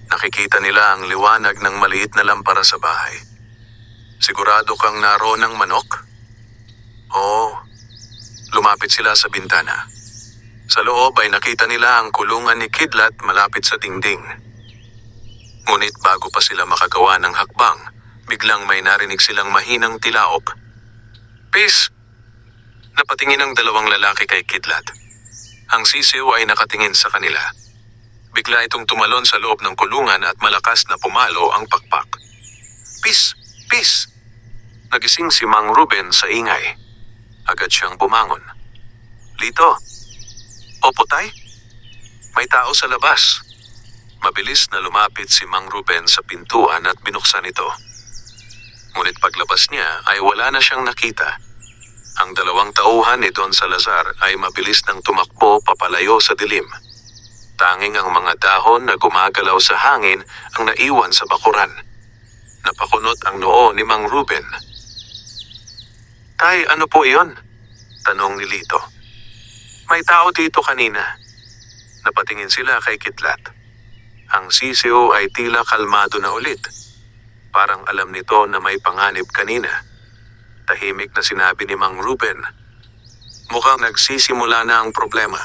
Nakikita nila ang liwanag ng maliit na lampara sa bahay. Sigurado kang naroon ng manok? Oo. Lumapit sila sa bintana. Sa loob ay nakita nila ang kulungan ni Kidlat malapit sa dingding. Ngunit bago pa sila makagawa ng hakbang, biglang may narinig silang mahinang tilaok. Peace! Napatingin ang dalawang lalaki kay Kidlat. Ang sisiw ay nakatingin sa kanila. Bigla itong tumalon sa loob ng kulungan at malakas na pumalo ang pakpak. Peace! Peace! Nagising si Mang Ruben sa ingay. Agad siyang bumangon. Lito! Opo, Tay? May tao sa labas. Mabilis na lumapit si Mang Ruben sa pintuan at binuksan ito. Ngunit paglabas niya ay wala na siyang nakita. Ang dalawang tauhan ni Don Salazar ay mabilis nang tumakbo papalayo sa dilim. Tanging ang mga dahon na gumagalaw sa hangin ang naiwan sa bakuran. Napakunot ang noo ni Mang Ruben. "Tay, ano po iyon?" tanong ni Lito. "May tao dito kanina." Napatingin sila kay Kidlat. Ang sisiw ay tila kalmado na ulit. Parang alam nito na may panganib kanina. Tahimik na sinabi ni Mang Ruben, "Mukhang nagsisimula na ang problema."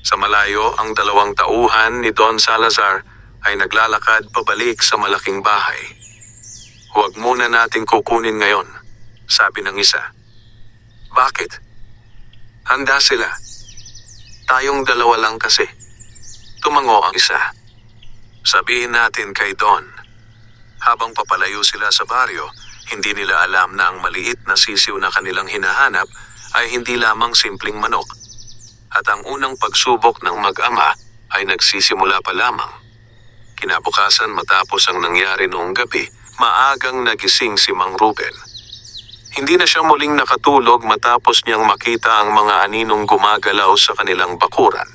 Sa malayo, ang dalawang tauhan ni Don Salazar ay naglalakad pabalik sa malaking bahay. "Huwag muna natin kukunin ngayon," sabi ng isa. "Bakit?" "Handa sila." "Tayong dalawa lang kasi." Tumango ang isa. "Sabihin natin kay Don." Habang papalayo sila sa baryo, hindi nila alam na ang maliit na sisiw na kanilang hinahanap ay hindi lamang simpleng manok. At ang unang pagsubok ng mag-ama ay nagsisimula pa lamang. Kinabukasan matapos ang nangyari noong gabi, maagang nagising si Mang Ruben. Hindi na siya muling nakatulog matapos niyang makita ang mga aninong gumagalaw sa kanilang bakuran.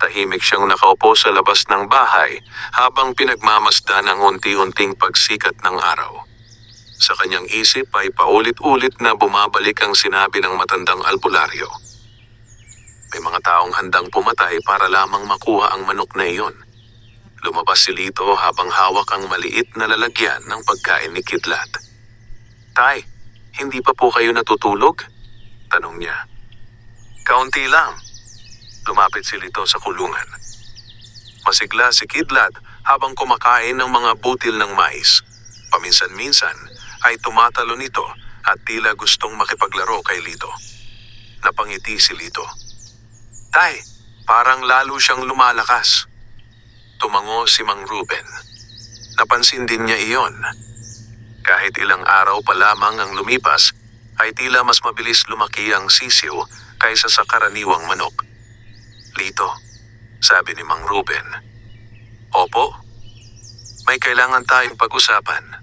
Tahimik siyang nakaupo sa labas ng bahay habang pinagmamasdan ang unti-unting pagsikat ng araw. Sa kanyang isip ay paulit-ulit na bumabalik ang sinabi ng matandang albularyo. May mga taong handang pumatay para lamang makuha ang manok na iyon. Lumabas si Lito habang hawak ang maliit na lalagyan ng pagkain ni Kidlat. "Tay, hindi pa po kayo natutulog?" tanong niya. "Kaunti lang." Lumapit si Lito sa kulungan. Masigla si Kidlat habang kumakain ng mga butil ng mais. Paminsan-minsan ay tumatalo nito at tila gustong makipaglaro kay Lito. Napangiti si Lito. "Tay, parang lalo siyang lumalakas." Tumango si Mang Ruben. Napansin din niya iyon. Kahit ilang araw pa lamang ang lumipas, ay tila mas mabilis lumaki ang sisiw kaysa sa karaniwang manok. "Lito," sabi ni Mang Ruben. "Opo, may kailangan tayong pag-usapan."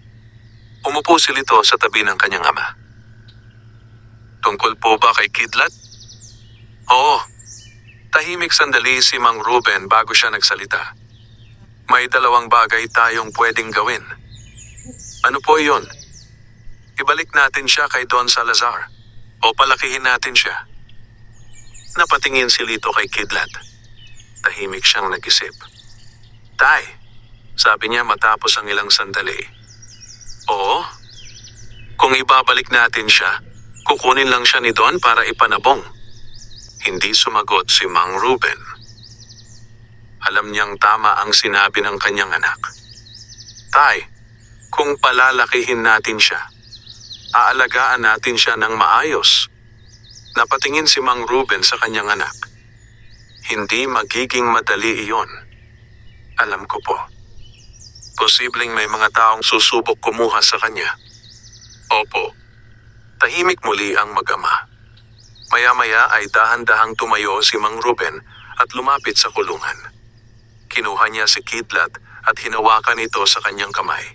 Umupo si Lito sa tabi ng kanyang ama. "Tungkol po ba kay Kidlat?" "Oo." Tahimik sandali si Mang Ruben bago siya nagsalita. "May dalawang bagay tayong pwedeng gawin." "Ano po iyon?" "Ibalik natin siya kay Don Salazar o palakihin natin siya." Napatingin si Lito kay Kidlat. Tahimik siyang nag-isip. "Tay," sabi niya matapos ang ilang sandali. "Oo? Kung ibabalik natin siya, kukunin lang siya ni Don para ipanabong." Hindi sumagot si Mang Ruben. Alam niyang tama ang sinabi ng kanyang anak. "Tay, kung palalakihin natin siya, aalagaan natin siya ng maayos." Napatingin si Mang Ruben sa kanyang anak. "Hindi magiging madali iyon. Alam ko po. Posibleng may mga taong susubok kumuha sa kanya." "Opo." Tahimik muli ang mag-ama. Maya-maya ay dahan-dahang tumayo si Mang Ruben at lumapit sa kulungan. Kinuha niya si Kidlat at hinawakan ito sa kanyang kamay.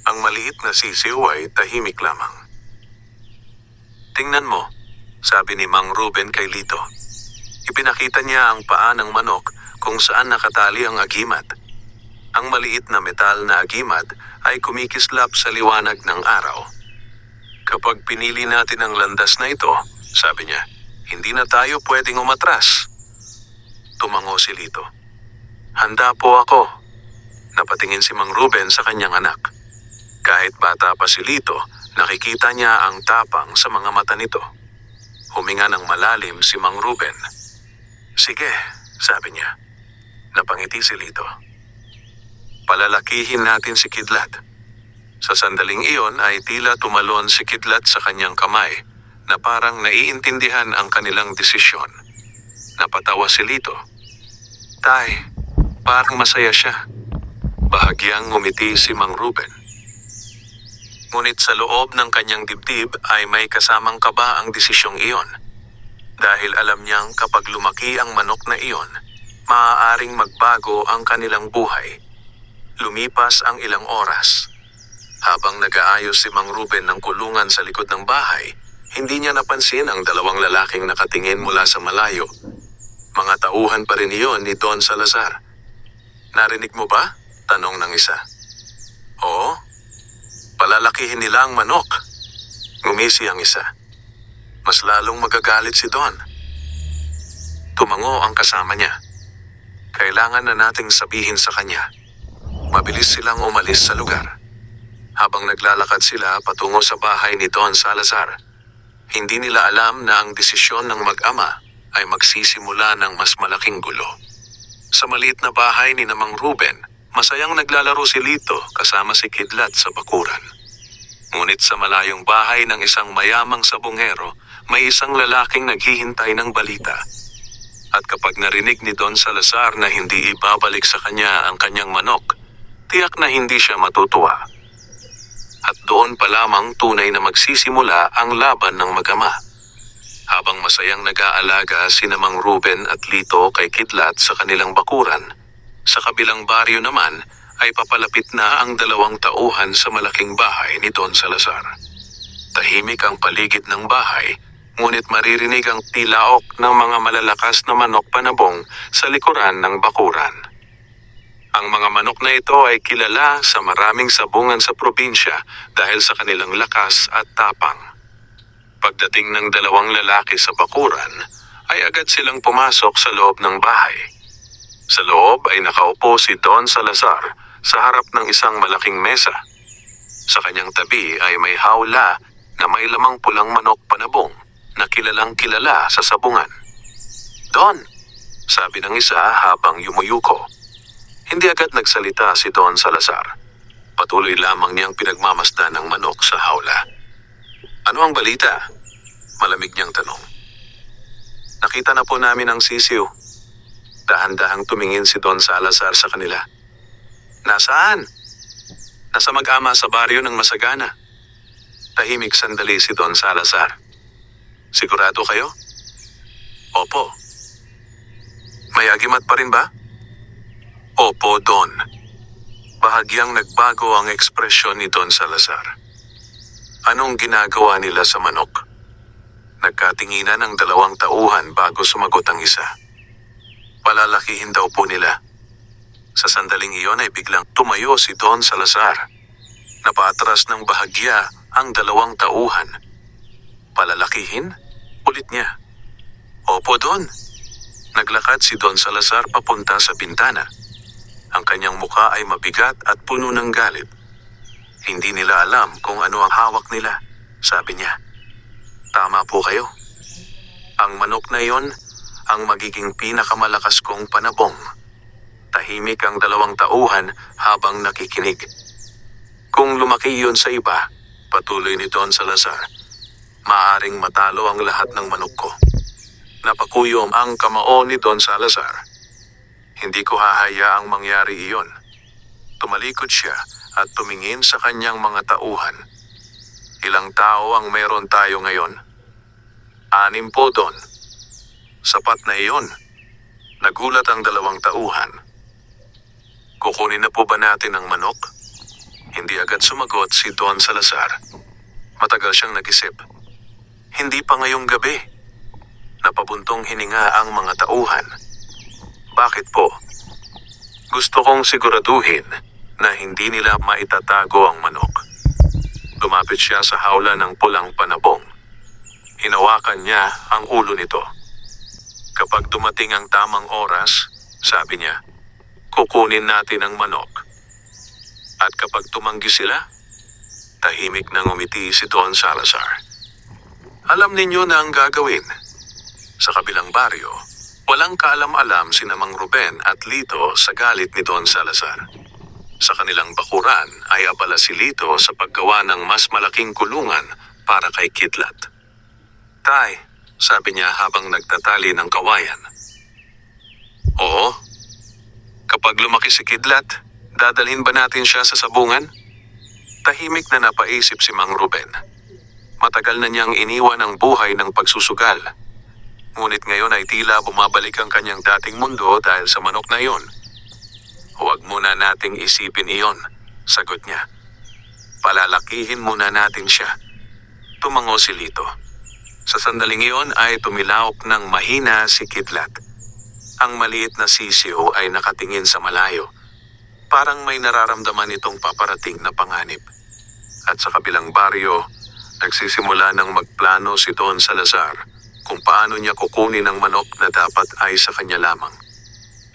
Ang maliit na sisiw ay tahimik lamang. "Tingnan mo," sabi ni Mang Ruben kay Lito. Ipinakita niya ang paa ng manok kung saan nakatali ang agimat. Ang maliit na metal na agimat ay kumikislap sa liwanag ng araw. "Kapag pinili natin ang landas na ito," sabi niya, "hindi na tayo pwedeng umatras." Tumango si Lito. "Handa po ako." Napatingin si Mang Ruben sa kanyang anak. Kahit bata pa si Lito, nakikita niya ang tapang sa mga mata nito. Huminga ng malalim si Mang Ruben. "Sige," sabi niya. Napangiti si Lito. "Palalakihin natin si Kidlat." Sa sandaling iyon ay tila tumalon si Kidlat sa kanyang kamay na parang naiintindihan ang kanilang desisyon. Napatawa si Lito. "Tay, parang masaya siya." Bahagyang ngumiti si Mang Ruben. Ngunit sa loob ng kanyang dibdib ay may kasamang kaba ang desisyong iyon. Dahil alam niyang kapag lumaki ang manok na iyon, maaaring magbago ang kanilang buhay. Lumipas ang ilang oras. Habang nag-aayos si Mang Ruben ng kulungan sa likod ng bahay, hindi niya napansin ang dalawang lalaking nakatingin mula sa malayo. Mga tauhan pa rin iyon ni Don Salazar. Narinig mo ba? Tanong ng isa. Oo. Palalakihin nila ang manok. Ngumisi ang isa. Mas lalong magagalit si Don. Tumango ang kasama niya. Kailangan na nating sabihin sa kanya. Mabilis silang umalis sa lugar. Habang naglalakad sila patungo sa bahay ni Don Salazar, hindi nila alam na ang desisyon ng mag-ama ay magsisimula ng mas malaking gulo. Sa maliit na bahay ni Mang Ruben, masayang naglalaro si Lito kasama si Kidlat sa bakuran. Ngunit sa malayong bahay ng isang mayamang sabongero, may isang lalaking naghihintay ng balita. At kapag narinig ni Don Salazar na hindi ibabalik sa kanya ang kanyang manok, tiyak na hindi siya matutuwa. At doon pa lamang tunay na magsisimula ang laban ng mag-ama. Habang masayang nag-aalaga si Mang Ruben at Lito kay Kidlat sa kanilang bakuran, sa kabilang baryo naman ay papalapit na ang 2 tauhan sa malaking bahay ni Don Salazar. Tahimik ang paligid ng bahay, ngunit maririnig ang tilaok ng mga malalakas na manok panabong sa likuran ng bakuran. Ang mga manok na ito ay kilala sa maraming sabungan sa probinsya dahil sa kanilang lakas at tapang. Pagdating ng 2 lalaki sa bakuran, ay agad silang pumasok sa loob ng bahay. Sa loob ay nakaupo si Don Salazar sa harap ng isang malaking mesa. Sa kanyang tabi ay may hawla na may lamang pulang manok panabong na kilalang kilala sa sabungan. "Don," sabi ng isa habang yumuyuko. Hindi agad nagsalita si Don Salazar. Patuloy lamang niyang pinagmamasdan ng manok sa hawla. "Ano ang balita?" Malamig niyang tanong. "Nakita na po namin ang sisiw." Dahan-dahang tumingin si Don Salazar sa kanila. "Nasaan?" "Nasa mag-ama sa baryo ng Masagana." Tahimik sandali si Don Salazar. "Sigurado kayo?" "Opo." "May agimat pa rin ba?" "Opo, Don." Bahagyang nagbago ang ekspresyon ni Don Salazar. "Anong ginagawa nila sa manok?" Nagkatinginan ang 2 tauhan bago sumagot ang isa. "Palalakihin daw po nila." Sa sandaling iyon ay biglang tumayo si Don Salazar. Napaatras ng bahagya ang 2 tauhan. "Palalakihin?" Ulit niya. "Opo, Don." Naglakad si Don Salazar papunta sa bintana. Ang kanyang muka ay mabigat at puno ng galit. "Hindi nila alam kung ano ang hawak nila," sabi niya. "Tama po kayo. Ang manok na iyon ang magiging pinakamalakas kong panabong." Tahimik ang 2 tauhan habang nakikinig. "Kung lumaki iyon sa iba," patuloy ni Don Salazar, "maaring matalo ang lahat ng manok ko." Napakuyom ang kamao ni Don Salazar. "Hindi ko hahayaang mangyari iyon." Tumalikod siya at tumingin sa kanyang mga tauhan. "Ilang tao ang meron tayo ngayon?" "6 po, Don." "Sapat na iyon." Nagulat ang 2 tauhan. "Kukunin na po ba natin ang manok?" Hindi agad sumagot si Don Salazar. Matagal siyang nag-isip. "Hindi pa ngayong gabi." Napabuntong hininga ang mga tauhan. "Bakit po?" "Gusto kong siguraduhin na hindi nila maitatago ang manok." Lumapit siya sa hawla ng pulang panabong. Hinawakan niya ang ulo nito. "Kapag dumating ang tamang oras," sabi niya, "kukunin natin ang manok." At kapag tumanggi sila, tahimik na ngumiti si Don Salazar. Alam ninyo na ang gagawin. Sa kabilang baryo, walang kaalam-alam si Mang Ruben at Lito sa galit ni Don Salazar. Sa kanilang bakuran ay abala si Lito sa paggawa ng mas malaking kulungan para kay Kidlat. "Tay," sabi niya habang nagtatali ng kawayan. "Oo. Kapag lumaki si Kidlat, dadalhin ba natin siya sa sabungan?" Tahimik na napaisip si Mang Ruben. Matagal na niyang iniwan ang buhay ng pagsusugal. Ngunit ngayon ay tila bumabalik ang kanyang dating mundo dahil sa manok na iyon. "Huwag muna nating isipin iyon," sagot niya. "Palalakihin muna natin siya." Tumango si Lito. Sa sandaling iyon ay tumilaok ng mahina si Kidlat. Ang maliit na sisiw ay nakatingin sa malayo. Parang may nararamdaman itong paparating na panganib. At sa kabilang baryo, nagsisimula ng magplano si Don Salazar kung paano niya kukunin ang manok na dapat ay sa kanya lamang.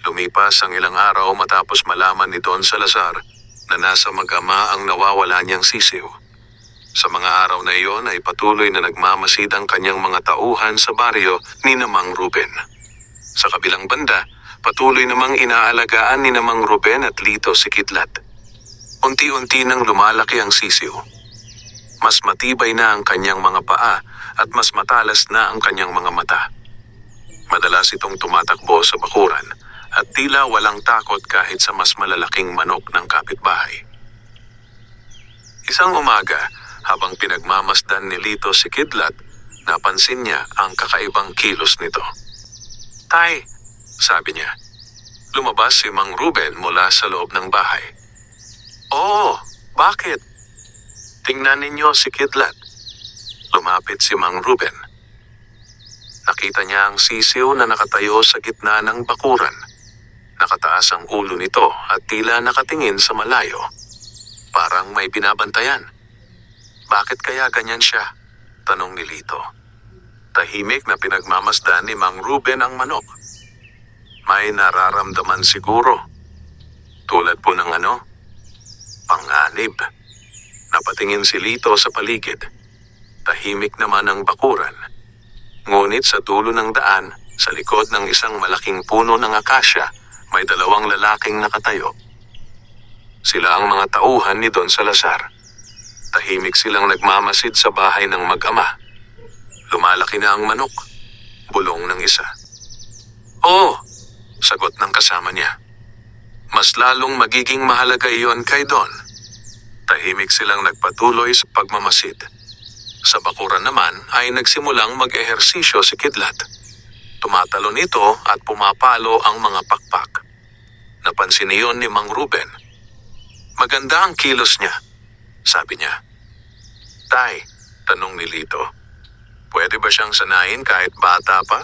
Lumipas ang ilang araw matapos malaman ni Don Salazar na nasa mag-ama ang nawawala niyang sisiw. Sa mga araw na iyon ay patuloy na nagmamasid ang kanyang mga tauhan sa baryo ni Mang Ruben. Sa kabilang banda, patuloy namang inaalagaan ni Mang Ruben at Lito si Kidlat. Unti-unti nang lumalaki ang sisiw. Mas matibay na ang kanyang mga paa at mas matalas na ang kanyang mga mata. Madalas itong tumatakbo sa bakuran at tila walang takot kahit sa mas malalaking manok ng kapitbahay. Isang umaga, habang pinagmamasdan ni Lito si Kidlat, napansin niya ang kakaibang kilos nito. "Tay," sabi niya. Lumabas si Mang Ruben mula sa loob ng bahay. "Oo, bakit?" "Tingnan ninyo si Kidlat." Lumapit si Mang Ruben. Nakita niya ang sisiw na nakatayo sa gitna ng bakuran. Nakataas ang ulo nito at tila nakatingin sa malayo. Parang may binabantayan. "Bakit kaya ganyan siya?" tanong ni Lito. Tahimik na pinagmamasdan ni Mang Ruben ang manok. May nararamdaman siguro. Tulad po ng panganib. Napatingin si Lito sa paligid. Tahimik naman ang bakuran. Ngunit sa dulo ng daan, sa likod ng isang malaking puno ng akasya, may dalawang lalaking nakatayo. Sila ang mga tauhan ni Don Salazar. Tahimik silang nagmamasid sa bahay ng mag-ama. Lumalaki na ang manok. Bulong ng isa. "Oo," sagot ng kasama niya. "Mas lalong magiging mahalaga iyon kay Don." Tahimik silang nagpatuloy sa pagmamasid. Sa bakuran naman ay nagsimulang mag-ehersisyo si Kidlat. Tumatalon ito at pumapalo ang mga pakpak. Napansin iyon ni Mang Ruben. "Maganda ang kilos niya," sabi niya. "Tay," tanong ni Lito, "pwede ba siyang sanayin kahit bata pa?"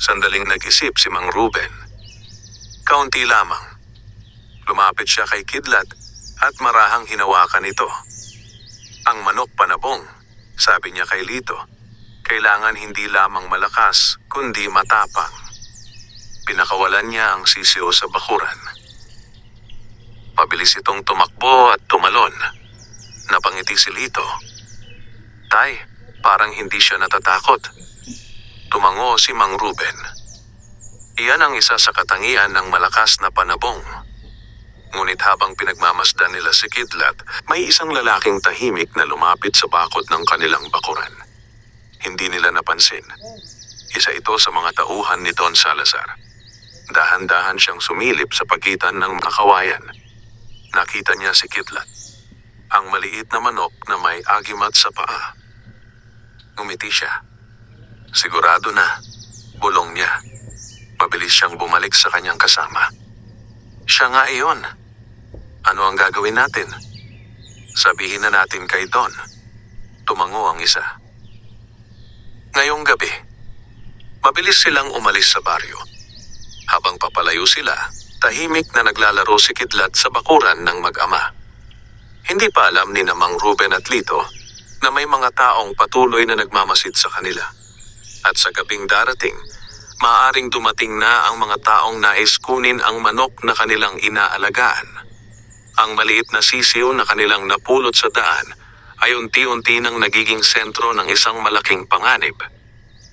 Sandaling nag-isip si Mang Ruben. Kaunti lamang. Lumapit siya kay Kidlat at marahang hinawakan ito. "Ang manok panabong," sabi niya kay Lito. "Kailangan hindi lamang malakas, kundi matapang." Pinakawalan niya ang sisiw sa bakuran. Pabilis itong tumakbo at tumalon. Napangiti si Lito. "Tay, parang hindi siya natatakot." Tumango si Mang Ruben. Iyan ang isa sa katangian ng malakas na panabong. Ngunit habang pinagmamasdan nila si Kidlat, may isang lalaking tahimik na lumapit sa bakod ng kanilang bakuran. Hindi nila napansin. Isa ito sa mga tauhan ni Don Salazar. Dahan-dahan siyang sumilip sa pagitan ng mga kawayan. Nakita niya si Kidlat, ang maliit na manok na may agimat sa paa. Ngumiti siya. Sigurado na, bulong niya. Mabilis siyang bumalik sa kanyang kasama. "Siya nga iyon. Ano ang gagawin natin?" "Sabihin na natin kay Don." Tumango ang isa. Ngayong gabi, mabilis silang umalis sa baryo. Habang papalayo sila, tahimik na naglalaro si Kidlat sa bakuran ng mag-ama. Hindi pa alam ni Mang Ruben at Lito na may mga taong patuloy na nagmamasid sa kanila. At sa gabing darating, maaaring dumating na ang mga taong nais kunin ang manok na kanilang inaalagaan. Ang maliit na sisiw na kanilang napulot sa daan ay unti-unti nang nagiging sentro ng isang malaking panganib.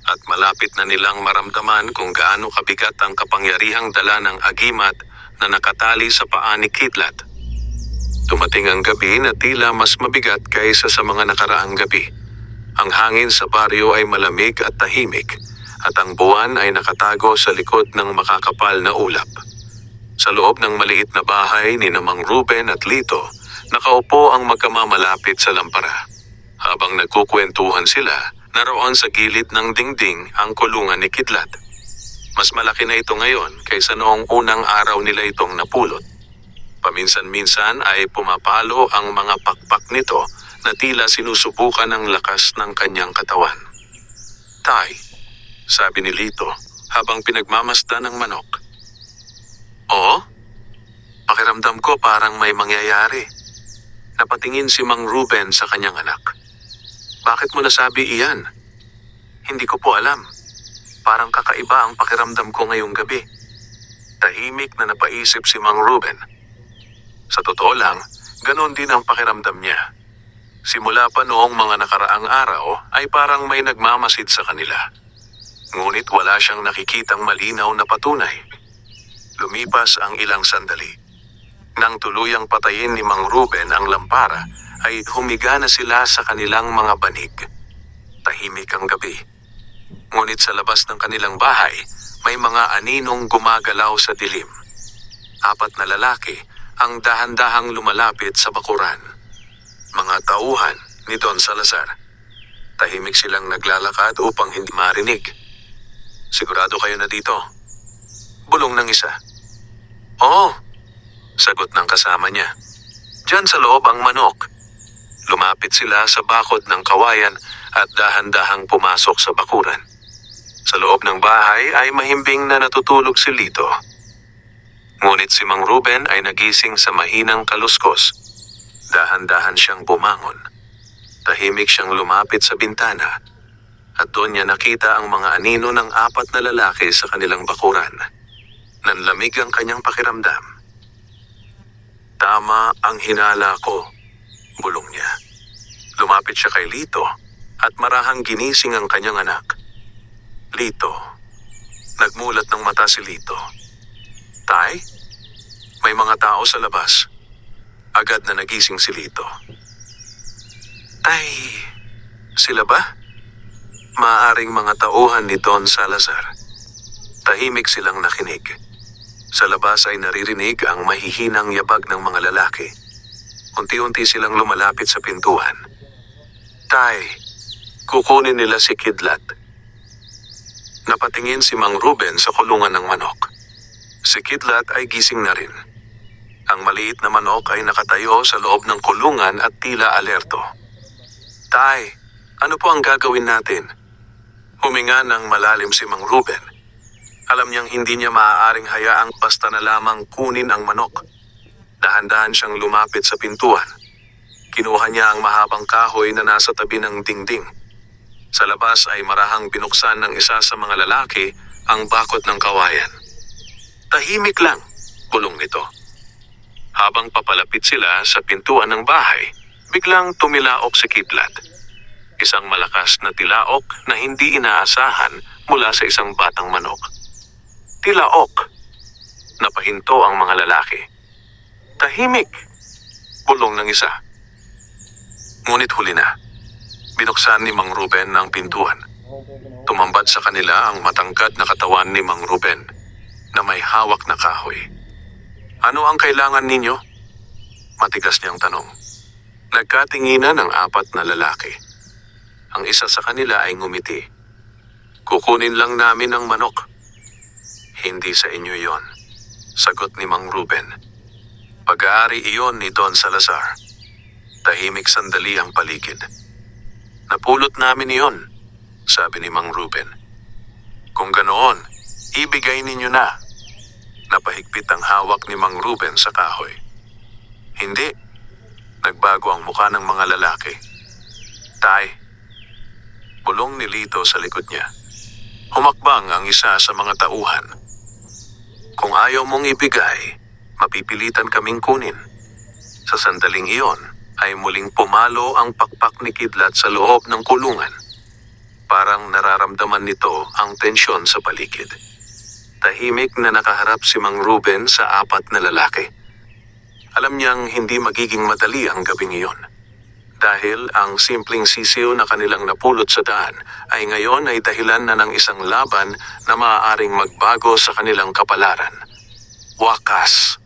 At malapit na nilang maramdaman kung gaano kabigat ang kapangyarihang dala ng agimat na nakatali sa paa ni Kidlat. Dumating ang gabi na tila mas mabigat kaysa sa mga nakaraang gabi. Ang hangin sa baryo ay malamig at tahimik, at ang buwan ay nakatago sa likod ng makakapal na ulap. Sa loob ng maliit na bahay ni Mang Ruben at Lito, nakaupo ang magkama malapit sa lampara. Habang nagkukwentuhan sila, naroon sa gilid ng dingding ang kulungan ni Kidlat. Mas malaki na ito ngayon kaysa noong unang araw nila itong napulot. Paminsan-minsan ay pumapalo ang mga pakpak nito na tila sinusubukan ang lakas ng kanyang katawan. "Tay," sabi ni Lito habang pinagmamasdan ng manok. Oo, pakiramdam ko parang may mangyayari. Napatingin si Mang Ruben sa kanyang anak. Bakit mo nasabi iyan? Hindi ko po alam. Parang kakaiba ang pakiramdam ko ngayong gabi. Tahimik na napaisip si Mang Ruben. Sa totoo lang, ganon din ang pakiramdam niya. Simula pa noong mga nakaraang araw ay parang may nagmamasid sa kanila. Ngunit wala siyang nakikitang malinaw na patunay. Lumipas ang ilang sandali. Nang tuluyang patayin ni Mang Ruben ang lampara, ay humiga na sila sa kanilang mga banig. Tahimik ang gabi. Ngunit sa labas ng kanilang bahay, may mga aninong gumagalaw sa dilim. 4 na lalaki ang dahan-dahang lumalapit sa bakuran. Mga tauhan ni Don Salazar. Tahimik silang naglalakad upang hindi marinig. Sigurado kayo na dito? Bulong ng isa. Oo, sagot ng kasama niya. Diyan sa loob ang manok. Lumapit sila sa bakod ng kawayan at dahan-dahang pumasok sa bakuran. Sa loob ng bahay ay mahimbing na natutulog si Lito. Ngunit si Mang Ruben ay nagising sa mahinang kaluskos. Dahan-dahan siyang bumangon. Tahimik siyang lumapit sa bintana at doon niya nakita ang mga anino ng 4 na lalaki sa kanilang bakuran. Nanlamig ang kanyang pakiramdam. Tama ang hinala ko, bulong niya. Lumapit siya kay Lito at marahang ginising ang kanyang anak. Lito. Nagmulat ng mata si Lito. Tay, may mga tao sa labas. Agad na nagising si Lito. Tay, sila ba? Maaaring mga tauhan ni Don Salazar. Tahimik silang nakinig. Sa labas ay naririnig ang mahihinang yabag ng mga lalaki. Unti-unti silang lumalapit sa pintuan. Tay, kukunin nila si Kidlat. Napatingin si Mang Ruben sa kulungan ng manok. Si Kidlat ay gising na rin. Ang maliit na manok ay nakatayo sa loob ng kulungan at tila alerto. Tay, ano po ang gagawin natin? Huminga ng malalim si Mang Ruben. Alam niyang hindi niya maaaring hayaang basta na lamang kunin ang manok. Dahan-dahan siyang lumapit sa pintuan. Kinuha niya ang mahabang kahoy na nasa tabi ng dingding. Sa labas ay marahang binuksan ng isa sa mga lalaki ang bakod ng kawayan. Tahimik lang, bulong nito. Habang papalapit sila sa pintuan ng bahay, biglang tumilaok si Kidlat. Isang malakas na tilaok na hindi inaasahan mula sa isang batang manok. Tilaok. Napahinto ang mga lalaki. Tahimik, bulong ng isa. Ngunit huli na. Binuksan ni Mang Ruben ang pintuan. Tumambad sa kanila ang matangkad na katawan ni Mang Ruben na may hawak na kahoy. Ano ang kailangan ninyo? Matigas niyang tanong. Nagkatinginan ang 4 na lalaki. Ang isa sa kanila ay ngumiti. Kukunin lang namin ang manok. Hindi sa inyo yon, sagot ni Mang Ruben. Pag-aari iyon ni Don Salazar. Tahimik sandali ang paligid. Napulot namin iyon, sabi ni Mang Ruben. Kung ganoon, ibigay ninyo na. Napahigpit ang hawak ni Mang Ruben sa kahoy. Hindi. Nagbago ang muka ng mga lalaki. Tay. Bulong ni Lito sa likod niya. Humakbang ang isa sa mga tauhan. Kung ayaw mong ibigay, mapipilitan kaming kunin. Sa sandaling iyon, ay muling pumalo ang pakpak ni Kidlat sa loob ng kulungan. Parang nararamdaman nito ang tensyon sa paligid. Tahimik na nakaharap si Mang Ruben sa 4 na lalaki. Alam niyang hindi magiging madali ang gabing iyon. Dahil ang simpleng sisiw na kanilang napulot sa daan ay ngayon ay dahilan na ng isang laban na maaaring magbago sa kanilang kapalaran. Wakas.